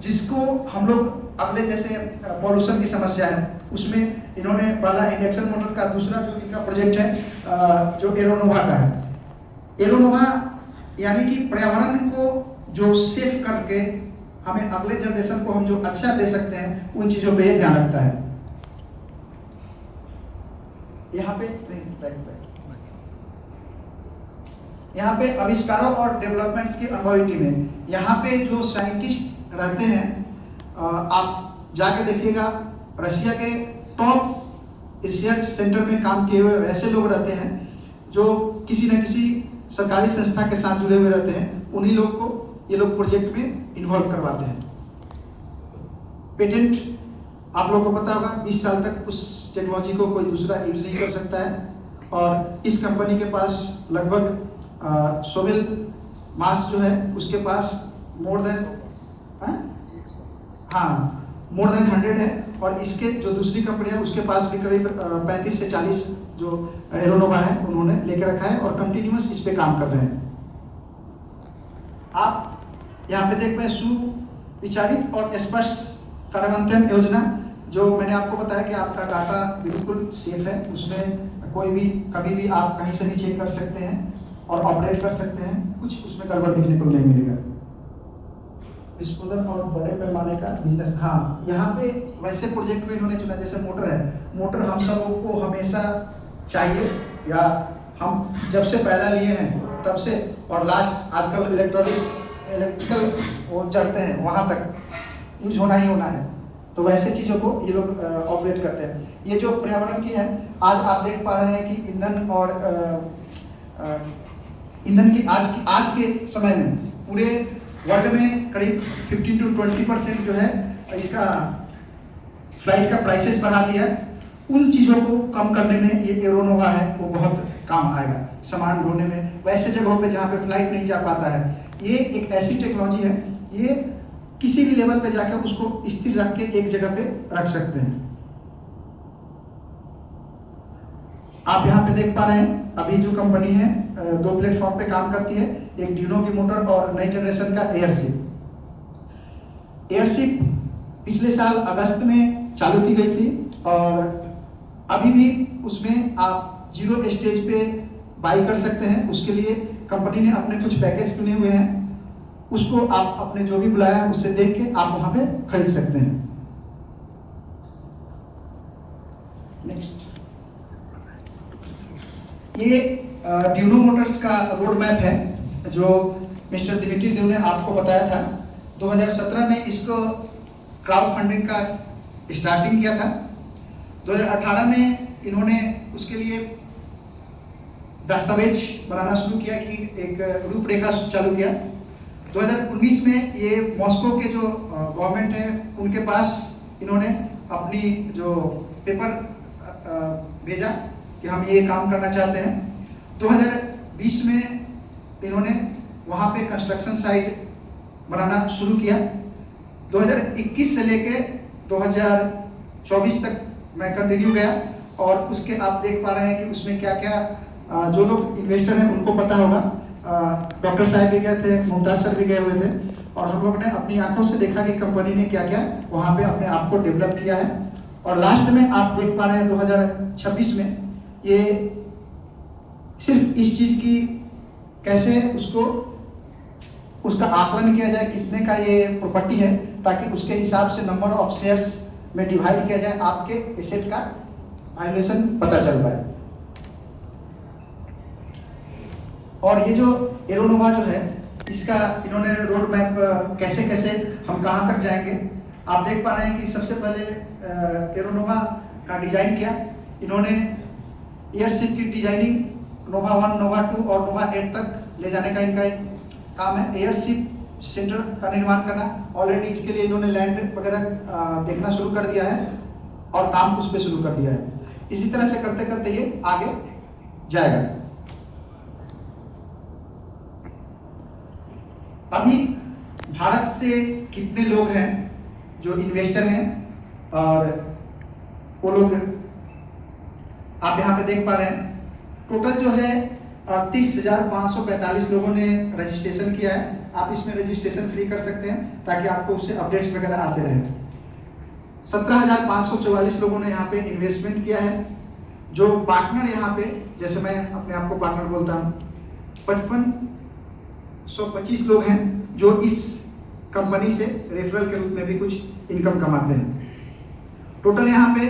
जिसको हम लोग अगले जैसे पॉल्यूशन की समस्या है उसमें इन्होंने पहला इंडक्शन मोटर का, दूसरा जो इनका प्रोजेक्ट है जो एरोनोवा का है। एरोनोवा यानी कि पर्यावरण को जो सेफ करके हमें अगले जनरेशन को हम जो अच्छा दे सकते हैं उन चीजों पे ध्यान रखता है। यहाँ पे आविष्कारों और डेवलपमेंट्स की अनुभवी टीम है। यहाँ पे जो साइंटिस्ट रहते हैं आप जाके देखिएगा, रशिया के टॉप रिसर्च सेंटर में काम किए हुए ऐसे लोग रहते हैं जो किसी न किसी सरकारी संस्था के साथ जुड़े हुए रहते हैं। उन्हीं लोग को ये लोग प्रोजेक्ट में इन्वॉल्व करवाते हैं। पेटेंट आप लोगों को पता होगा 20 साल तक उस टेक्नोलॉजी को कोई दूसरा यूज नहीं कर सकता है। और इस कंपनी के पास लगभग सोवेल मास जो है उसके पास मोर देन 100 है। और इसके जो दूसरी कंपनी है उसके पास भी करीब 35 से 40 जो एरोनोवा है उन्होंने लेके रखा है और कंटिन्यूअस इस पे काम कर रहे हैं। आप यहाँ पे देख रहे हैं सुविचारित और स्पष्ट कार्यान्वयन योजना, जो मैंने आपको बताया कि आपका डाटा बिल्कुल सेफ है, उसमें कोई भी कभी भी आप कहीं से भी चेक कर सकते हैं और ऑपरेट कर सकते हैं, कुछ उसमें गड़बड़ देखने को नहीं मिलेगा। विस्फोटन और बड़े पैमाने का बिजनेस, हाँ यहाँ पे वैसे प्रोजेक्ट में इन्होंने चुना जैसे मोटर है। मोटर हम सबों को हमेशा चाहिए, या हम जब से पैदा लिए हैं तब से, और लास्ट आजकल इलेक्ट्रिकल वो चढ़ते हैं वहाँ तक यूज होना ही होना है। तो वैसे चीज़ों को ये लोग ऑपरेट करते हैं। ये जो पर्यावरण की है, आज आप देख पा रहे हैं कि ईंधन और ईंधन की आज के समय में पूरे वर्ल्ड में करीब 15 to 20% जो है इसका फ्लाइट का प्राइसेस बढ़ा दिया। उन चीज़ों को कम करने में ये एरोनोवा है वो बहुत काम आएगा, सामान ढोने में, वैसे जगहों पे जहाँ पे फ्लाइट नहीं जा पाता है। ये एक ऐसी टेक्नोलॉजी है, ये किसी भी लेवल पे जाकर उसको स्थिर रख के एक जगह पे रख सकते हैं। आप यहाँ पे देख पा रहे हैं अभी जो कंपनी है 2 प्लेटफॉर्म पे काम करती है, एक ड्यूनो की मोटर और नई जनरेशन का एयरशिप। एयरशिप पिछले साल अगस्त में चालू की गई थी और अभी भी उसमें आप 0 स्टेज पे बाई कर सकते हैं। उसके लिए कंपनी ने अपने कुछ पैकेज चुने हुए हैं, उसको आप अपने जो भी बुलाया है उससे देख के आप वहां पे खरीद सकते हैं। नेक्स्ट, ये ड्यूनो मोटर्स का रोड मैप है जो मिस्टर दिमित्री देव ने आपको बताया था। 2017 में इसको क्राउड फंडिंग का स्टार्टिंग किया था। 2018 में इन्होंने उसके लिए दस्तावेज बनाना शुरू किया कि एक रूपरेखा चालू किया। 2019 में ये मॉस्को के जो गवर्नमेंट है उनके पास इन्होंने अपनी जो पेपर भेजा कि हम ये काम करना चाहते हैं। 2020 में इन्होंने वहाँ पे कंस्ट्रक्शन साइट बनाना शुरू किया। 2021 से लेके 2024 तक मैं कंटिन्यू गया और उसके आप देख पा रहे हैं कि उसमें क्या क्या जो लोग इन्वेस्टर हैं उनको पता होगा। डॉक्टर साहब भी गए थे, मुमताज सर भी गए हुए थे और हम लोग ने अपनी आंखों से देखा कि कंपनी ने क्या क्या वहाँ पे अपने आप को डेवलप किया है। और लास्ट में आप देख पा रहे हैं 2026 में ये सिर्फ इस चीज़ की कैसे उसका आकलन किया जाए कितने का ये प्रॉपर्टी है, ताकि उसके हिसाब से नंबर ऑफ शेयर्स में डिवाइड किया जाए, आपके एसेट का वैल्यूएशन पता चल पाए। और ये जो एरोनोवा जो है इसका इन्होंने रोड मैप कैसे कैसे हम कहाँ तक जाएंगे आप देख पा रहे हैं कि सबसे पहले एरोनोवा का डिजाइन किया इन्होंने। एयरशिप की डिजाइनिंग नोवा 1, नोवा 2 और नोवा 8 तक ले जाने का इनका एक काम है। एयरशिप सेंटर का निर्माण करना, ऑलरेडी इसके लिए इन्होंने लैंड वगैरह देखना शुरू कर दिया है और काम उस पर शुरू कर दिया है। इसी तरह से करते करते ये आगे जाएगा। अभी भारत से कितने लोग हैं जो इन्वेस्टर हैं, और वो लोग आप यहाँ पे देख पा रहे हैं। टोटल जो है 38,545 लोगों ने रजिस्ट्रेशन किया है आप इसमें रजिस्ट्रेशन फ्री कर सकते हैं ताकि आपको उससे अपडेट्स वगैरह आते रहें। 17,544 लोगों ने यहाँ पे इन्वेस्टमेंट किया है। जो पार्टनर यहाँ पे, जैसे मैं अपने आप को पार्टनर बोलता हूँ, 5525 लोग हैं जो इस कंपनी से रेफरल के रूप में भी कुछ इनकम कमाते हैं। टोटल यहाँ पे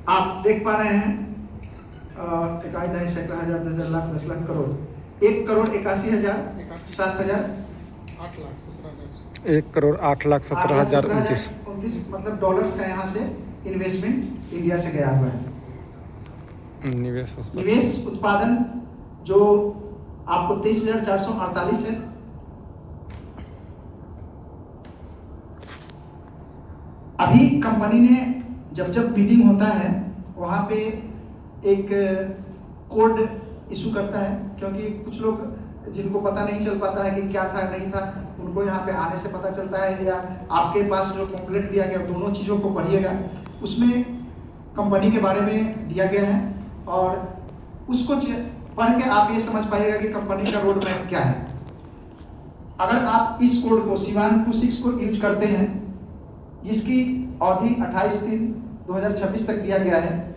आप देख पा रहे हैं 1,000 सैकड़ा हजार 10,000 लाख 10 लाख करोड़ 1,81,000 7,000 1,08,17,029 मतलब डॉलर्स का यहाँ से इन्वेस्टमेंट इंडिया से गया हुआ है। निवेश उत्पादन जो आपको 23,448 है। अभी कंपनी ने जब मीटिंग होता है वहाँ पे एक कोड इशू करता है, क्योंकि कुछ लोग जिनको पता नहीं चल पाता है कि क्या था नहीं था, उनको यहाँ पे आने से पता चलता है, या आपके पास जो पॉम्पलेट दिया गया दोनों चीज़ों को पढ़िएगा, उसमें कंपनी के बारे में दिया गया है और उसको पढ़ के आप ये समझ पाइएगा कि कंपनी का रोड मैप क्या है। अगर आप इस कोड को C126 को यूज करते हैं, जिसकी अवधि 28/3/2026 तक दिया गया है,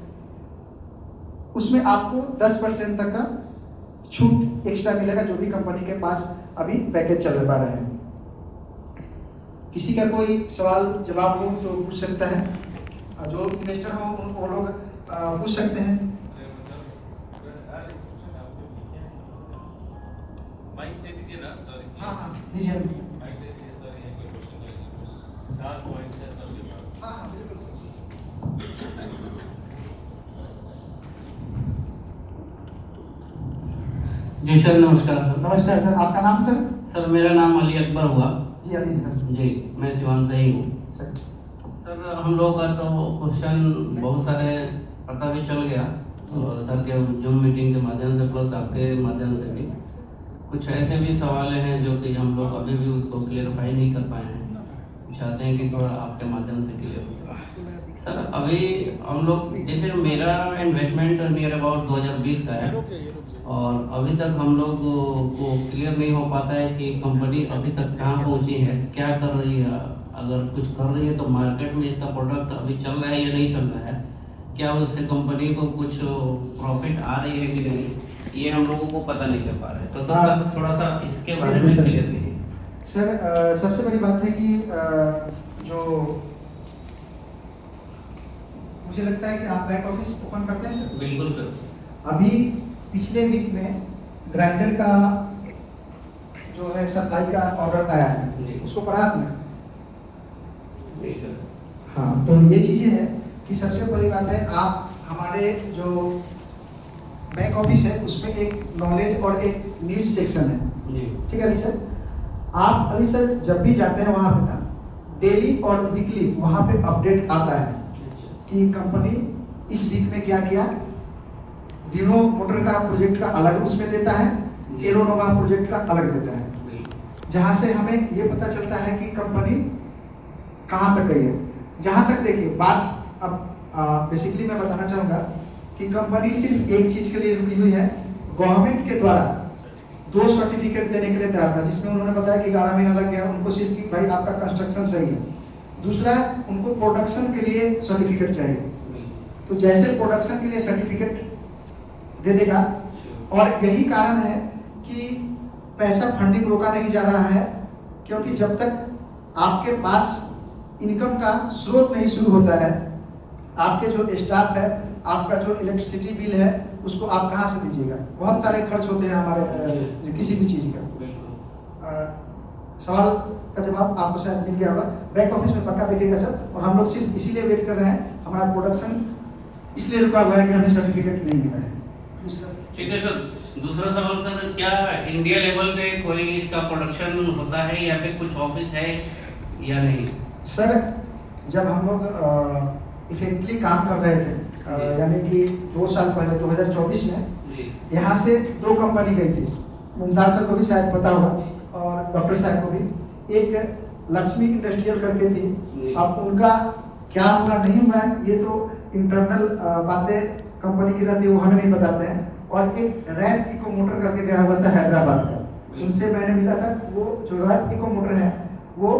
उसमें आपको 10% तक का छूट एक्स्ट्रा मिलेगा, जो भी कंपनी के पास अभी पैकेज चल पा रहे हैं। किसी का कोई सवाल जवाब हो तो पूछ सकता है, जो इन्वेस्टर हो वो लोग पूछ सकते हैं। हाँ हाँ दीजिए। हाँ बिल्कुल सर। जी सर, नमस्कार सर। नमस्कार सर, आपका नाम सर? सर मेरा नाम अली अकबर हुआ। जी अली सर। जी, मैं सिवान से ही हूँ सर। सर हम लोग का तो क्वेश्चन बहुत सारे पता भी चल गया, और सर के जूम मीटिंग के माध्यम से प्लस आपके माध्यम से भी कुछ ऐसे भी सवाल हैं जो कि हम लोग अभी भी उसको क्लियरफाई नहीं कर पाए हैं, चाहते हैं कि थोड़ा आपके माध्यम से क्लियर हो। सर अभी हम लोग, जैसे मेरा इन्वेस्टमेंट नियर अबाउट 2020 का है, और अभी तक हम लोग को क्लियर नहीं हो पाता है कि कंपनी अभी तक कहाँ पहुँची है, क्या कर रही है। अगर कुछ कर रही है तो मार्केट में इसका प्रोडक्ट अभी चल रहा है या नहीं चल रहा है, क्या उससे कंपनी को कुछ प्रॉफिट आ रही है कि नहीं, ये हम लोगों को पता नहीं चल पा रहा है। तो सर थोड़ा सा इसके बारे में क्लियर कीजिए। सर सबसे बड़ी बात है कि जो मुझे लगता है कि आप बैक ऑफिस ओपन करते हैं सर? बिल्कुल सर। अभी पिछले वीक में ग्राइंडर का जो है सप्लाई का ऑर्डर आया है, उसको पढ़ा आपने? नहीं सर। हाँ, तो ये चीजें हैं कि सबसे बड़ी बात है, आप हमारे जो बैक ऑफिस है उसमें एक नॉलेज और एक न्यूज सेक्शन है, ठीक है अली सर? आप अली सर जब भी जाते हैं वहाँ पे ना, डेली और वीकली वहाँ पे अपडेट आता है कि कंपनी इस वीक में क्या किया। डिनो मोटर का प्रोजेक्ट का अलग उसमें देता है, एरोनोवा प्रोजेक्ट का अलग देता है, जहाँ से हमें ये पता चलता है कि कंपनी कहाँ तक गई है। जहाँ तक देखिए बात, अब बेसिकली मैं बताना चाहूँगा कि कंपनी सिर्फ एक चीज़ के लिए रुकी हुई है, गवर्नमेंट के द्वारा 2 सर्टिफिकेट देने के लिए तैयार था, जिसमें उन्होंने बताया कि 11 महीना लग गया उनको सिर्फ कि भाई आपका कंस्ट्रक्शन सही है। दूसरा, उनको प्रोडक्शन के लिए सर्टिफिकेट चाहिए, तो जैसे प्रोडक्शन के लिए सर्टिफिकेट दे देगा। और यही कारण है कि पैसा फंडिंग रोका नहीं जा रहा है, क्योंकि जब तक आपके पास इनकम का स्रोत नहीं शुरू होता है, आपके जो स्टाफ है, आपका जो इलेक्ट्रिसिटी बिल है, उसको आप कहाँ से दीजिएगा। बहुत सारे खर्च होते हैं हमारे किसी भी चीज़ का। सवाल का जवाब आपको शायद मिल गया होगा। बैक ऑफिस में पक्का देखिएगा सर, और हम लोग सिर्फ इसीलिए वेट कर रहे हैं, हमारा प्रोडक्शन इसलिए रुका हुआ है कि हमें सर्टिफिकेट नहीं मिला है। ठीक है सर। दूसरा सवाल सर, क्या इंडिया लेवल पे कोई इसका प्रोडक्शन होता है या फिर कुछ ऑफिस है या नहीं? सर जब हम लोग इफेक्टली काम कर रहे थे, यानी कि 2 साल पहले 2024 में यहाँ से 2 कंपनी गई थी, मुमताज सर को भी शायद पता होगा और डॉक्टर साहब को भी। एक लक्ष्मी इंडस्ट्रियल करके थी, अब उनका क्या हुआ नहीं हुआ ये तो इंटरनल बातें कंपनी की रहती है, वो हमें नहीं बताते हैं। और एक रैप इको मोटर करके गया हुआ था हैदराबाद का, उनसे मैंने मिला था। वो जो रॉयल इको मोटर है वो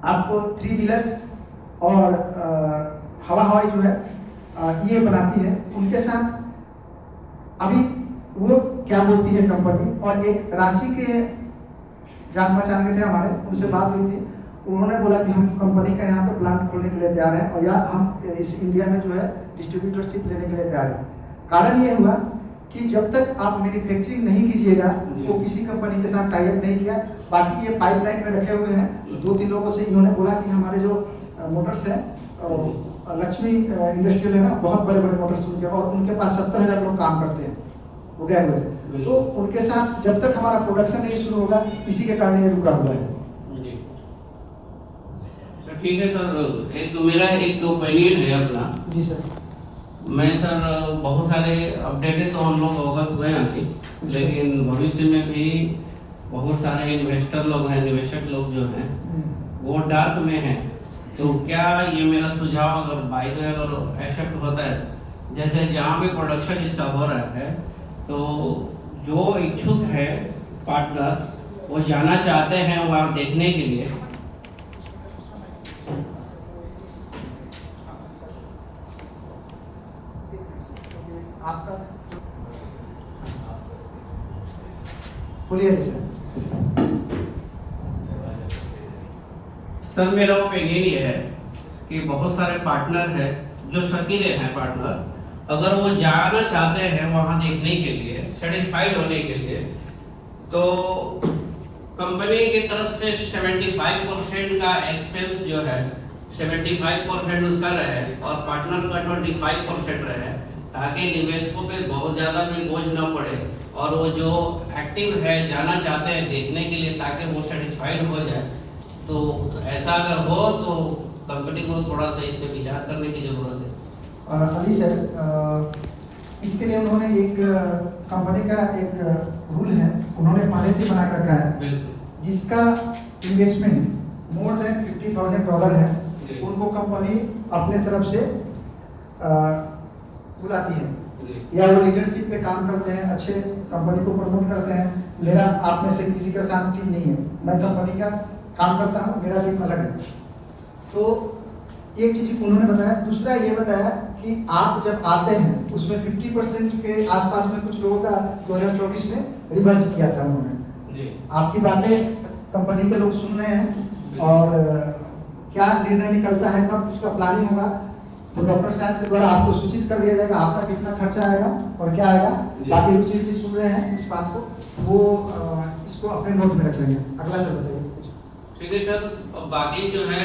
आपको 3 व्हीलर्स और हवाई जो है ये बनाती है। उनके साथ अभी वो क्या बोलती है कंपनी, और एक रांची के जान पहचान के थे हमारे, उनसे बात हुई थी। उन्होंने बोला कि हम कंपनी का यहाँ पे प्लांट खोलने के लिए तैयार हैं, और या हम इस इंडिया में जो है डिस्ट्रीब्यूटरशिप लेने के लिए तैयार हैं। कारण ये हुआ कि जब तक आप मैन्युफैक्चरिंग नहीं कीजिएगा, वो किसी कंपनी के साथ टाई अप नहीं किया। बाकी ये पाइपलाइन में रखे हुए हैं। 2-3 लोगों से इन्होंने बोला कि हमारे जो मोटर्स हैं लक्ष्मी इंडस्ट्रियल है ना, बहुत बड़े बड़े मोटर्स उनके, और उनके पास 70,000 लोग काम करते हैं, वो गए हुए थे। तो उनके साथ जब तक हमारा प्रोडक्शन नहीं शुरू होगा, इसी के कारण ये रुका हुआ है। ठीक है सर, मेरा एक ओपिनियन है अपना। जी सर। मैं सर बहुत सारे अपडेटेड तो हम लोग अवगत हुए हैं अभी, लेकिन भविष्य में भी बहुत सारे इन्वेस्टर लोग हैं, निवेशक लोग जो हैं वो डार्क में हैं। तो क्या ये मेरा सुझाव अगर बाय द वे अगर एक्सेप्ट होता है, जैसे जहाँ भी प्रोडक्शन इसका हो रहा है, तो जो इच्छुक है पार्टनर वो जाना चाहते हैं वहाँ देखने के लिए, आपका बोलिए सर। सर मेरा ओपिनियन ये है कि बहुत सारे पार्टनर हैं जो शकीले हैं पार्टनर, अगर वो जाना चाहते हैं वहाँ देखने के लिए, सेटिस्फाइड होने के लिए, तो कंपनी की तरफ से 75% का एक्सपेंस जो है 75% उसका रहे और पार्टनर का 25% रहे, ताकि निवेशकों पे बहुत ज़्यादा भी बोझ न पड़े, और वो जो एक्टिव है जाना चाहते हैं देखने के लिए ताकि वो सेटिस्फाइड हो जाए। तो ऐसा अगर हो तो कंपनी को थोड़ा सा इस पर विचार करने की ज़रूरत है। अली सर, इसके लिए उन्होंने एक कंपनी का एक रूल है, उन्होंने पहले से बना रखा है, जिसका इन्वेस्टमेंट मोर देन $50,000 है, उनको कंपनी अपने तरफ से बुलाती है, या वो लीडरशिप पे काम करते हैं, अच्छे कंपनी को प्रमोट करते हैं। मेरा आप में से किसी का साथ ठीक नहीं है, मैं कंपनी का काम करता हूँ, मेरा टीम अलग है। तो एक चीज उन्होंने बताया। दूसरा ये बताया कि आप जब आते हैं उसमें 50% के आसपास में कुछ लोगों का 2024 में रिवर्स किया था उन्होंने। आपकी बातें कंपनी के लोग सुन रहे हैं, और क्या निर्णय निकलता है, कब उसका प्लानिंग होगा, तो डॉक्टर साहब के द्वारा आपको सूचित कर दिया जाएगा आपका कितना खर्चा आएगा और क्या आएगा। बाकी जो चीज भी सुन रहे हैं इस बात को, वो इसको अपने नोट में रख लेंगे। अगला सर बताइए। ठीक है सर, बाकी जो है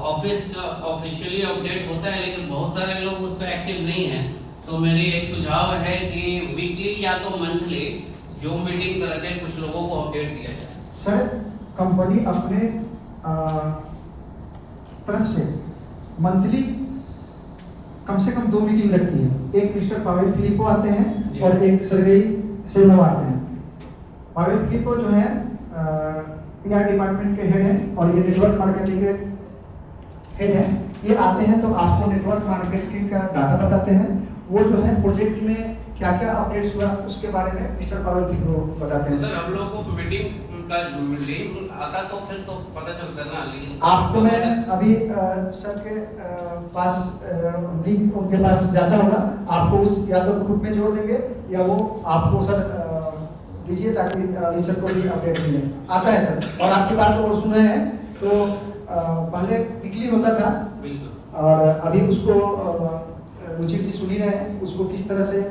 ऑफिस का ऑफिशियली अपडेट होता है, लेकिन बहुत सारे लोग उस पर एक्टिव नहीं हैं। तो मेरी एक सुझाव है कि वीकली या तो मंथली जो मीटिंग करके कुछ लोगों को अपडेट दिया जाए। सर कंपनी अपने तरफ से मंथली कम से कम 2 मीटिंग रखती है। एक मिस्टर पावेल फिलिपो आते हैं और एक सर्वे से वो आते हैं। पावेल फिलिपो जो है PR डिपार्टमेंट के हेड हैं, और ये नेटवर्क मार्केटिंग के हेड है। ये आते हैं तो आपको नेटवर्क मार्केटिंग का डाटा बताते हैं, वो जो है प्रोजेक्ट में क्या क्या अपडेट्स हुआ उसके बारे में मिस्टर पावेल फिलिपो बताते हैं। सर हम लोग को मीटिंग का लिंक आता तो फिर तो पता चलता ना, लेकिन आपको मैं अभी सर के पास लिंक उनके पास जाता होगा, आपको उस या तो ग्रुप में जोड़ देंगे या वो आपको सर दीजिए ताकि सर को भी अपडेट मिले। आता है सर, और आपकी बात को सुन रहे हैं। तो पहले वीकली होता था, और अभी उसको रुचि जी सुन ही रहे हैं, उसको किस तरह से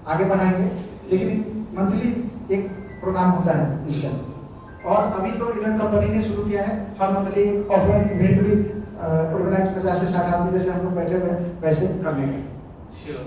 आगे बढ़ाएंगे, लेकिन मंथली एक प्रोग्राम होता है इसका। और अभी तो इन्होंने कंपनी ने शुरू किया है हर मंथली ऑफलाइन इवेंट भी ऑर्गेनाइज 50 से 60 आदमी जैसे हम लोग बैठे हुए वैसे करने का। श्योर।